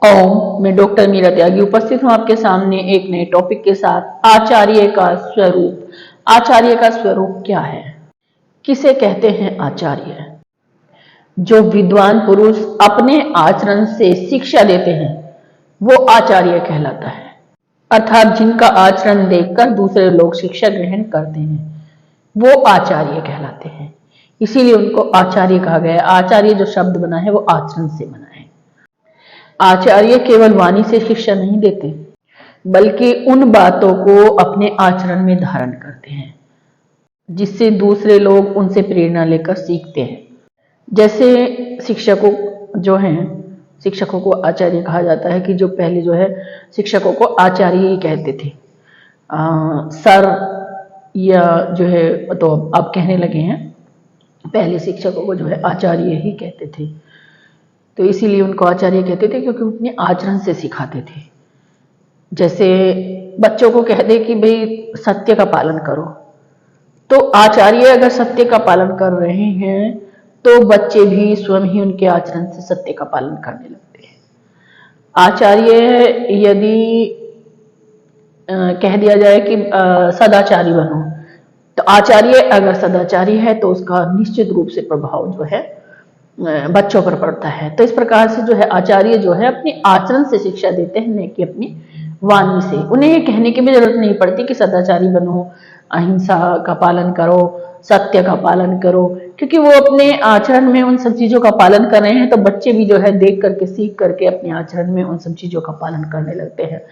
ओम, मैं डॉक्टर मीरा त्यागी उपस्थित हूँ आपके सामने एक नए टॉपिक के साथ। आचार्य का स्वरूप। आचार्य का स्वरूप क्या है? किसे कहते हैं आचार्य? जो विद्वान पुरुष अपने आचरण से शिक्षा देते हैं वो आचार्य कहलाता है। अर्थात जिनका आचरण देखकर दूसरे लोग शिक्षा ग्रहण करते हैं वो आचार्य कहलाते हैं। इसीलिए उनको आचार्य कहा गया है। आचार्य जो शब्द बना है वो आचरण से बना है। आचार्य केवल वाणी से शिक्षा नहीं देते बल्कि उन बातों को अपने आचरण में धारण करते हैं जिससे दूसरे लोग उनसे प्रेरणा लेकर सीखते हैं। जैसे शिक्षकों जो हैं, शिक्षकों को आचार्य कहा जाता है कि जो पहले जो है शिक्षकों को आचार्य ही कहते थे। सर या जो है तो अब कहने लगे हैं, पहले शिक्षकों को जो है आचार्य ही कहते थे। तो इसीलिए उनको आचार्य कहते थे क्योंकि अपने आचरण से सिखाते थे। जैसे बच्चों को कह दे कि भाई सत्य का पालन करो, तो आचार्य अगर सत्य का पालन कर रहे हैं तो बच्चे भी स्वयं ही उनके आचरण से सत्य का पालन करने लगते हैं। आचार्य यदि कह दिया जाए कि सदाचारी बनो, तो आचार्य अगर सदाचारी है तो उसका निश्चित रूप से प्रभाव जो है बच्चों पर पड़ता है। तो इस प्रकार से जो है आचार्य जो है अपने आचरण से शिक्षा देते हैं, न कि अपनी वाणी से। उन्हें ये कहने की भी जरूरत नहीं पड़ती कि सदाचारी बनो, अहिंसा का पालन करो, सत्य का पालन करो, क्योंकि वो अपने आचरण में उन सब चीजों का पालन कर रहे हैं। तो बच्चे भी जो है देख करके सीख करके अपने आचरण में उन सब चीजों का पालन करने लगते हैं।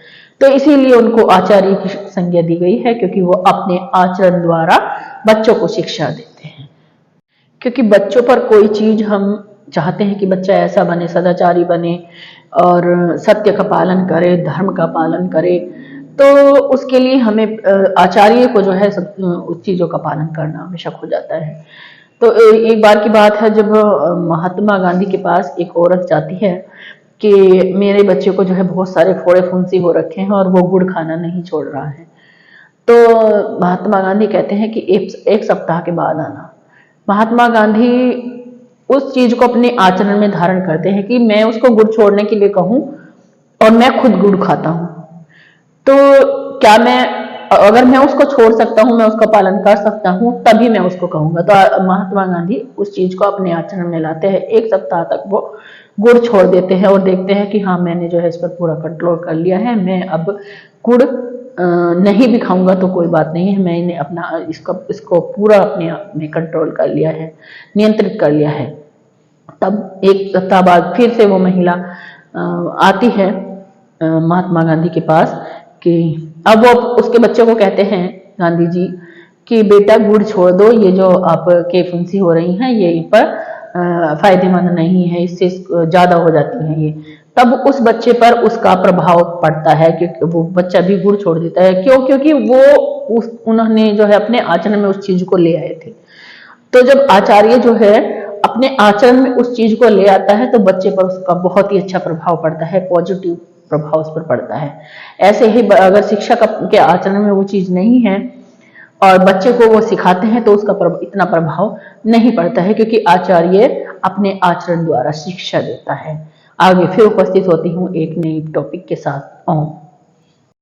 तो इसीलिए उनको आचार्य की संज्ञा दी गई है, क्योंकि वो अपने आचरण द्वारा बच्चों को शिक्षा देते हैं। क्योंकि बच्चों पर कोई चीज हम चाहते हैं कि बच्चा ऐसा बने, सदाचारी बने और सत्य का पालन करे, धर्म का पालन करे, तो उसके लिए हमें आचार्य को जो है उस चीजों का पालन करना आवश्यक हो जाता है। तो एक बार की बात है, जब महात्मा गांधी के पास एक औरत जाती है कि मेरे बच्चे को जो है बहुत सारे फोड़े फुंसी हो रखे हैं और वो गुड़ खाना नहीं छोड़ रहा है। तो महात्मा गांधी कहते हैं कि एक सप्ताह के बाद आना। महात्मा गांधी उस चीज को अपने आचरण में धारण करते हैं कि मैं उसको गुड़ छोड़ने के लिए कहूं और मैं खुद गुड़ खाता हूं, तो क्या मैं, अगर मैं उसको छोड़ सकता हूं, मैं उसका पालन कर सकता हूं, तभी मैं उसको कहूंगा। तो महात्मा गांधी उस चीज को अपने आचरण में लाते हैं। एक सप्ताह तक वो गुड़ छोड़ देते हैं और देखते हैं कि हाँ, मैंने जो है इस पर पूरा कंट्रोल कर लिया है, मैं अब गुड़ नहीं भी खाऊंगा तो कोई बात नहीं है, मैंने अपना इसको पूरा अपने आप में कंट्रोल कर लिया है, नियंत्रित कर लिया है। तब एक सप्ताह बाद फिर से वो महिला आती है महात्मा गांधी के पास कि अब वो उसके बच्चों को कहते हैं गांधी जी कि बेटा गुड़ छोड़ दो, ये जो आपके फुंसी हो रही हैं ये इन पर फायदेमंद नहीं है, इससे ज्यादा हो जाती है ये। तब उस बच्चे पर उसका प्रभाव पड़ता है क्योंकि वो बच्चा भी गुड़ छोड़ देता है। क्यों? क्योंकि वो उन्होंने जो है अपने आचरण में उस चीज को ले आए थे। तो जब आचार्य जो है अपने आचरण में उस चीज को ले आता है तो बच्चे पर उसका बहुत ही अच्छा प्रभाव पड़ता है, पॉजिटिव प्रभाव उस पर पड़ता है। ऐसे ही अगर शिक्षक के आचरण में वो चीज नहीं है और बच्चे को वो सिखाते हैं तो उसका इतना प्रभाव नहीं पड़ता है, क्योंकि आचार्य अपने आचरण द्वारा शिक्षा देता है। आगे फिर उपस्थित होती हूँ एक नई टॉपिक के साथ। ओम।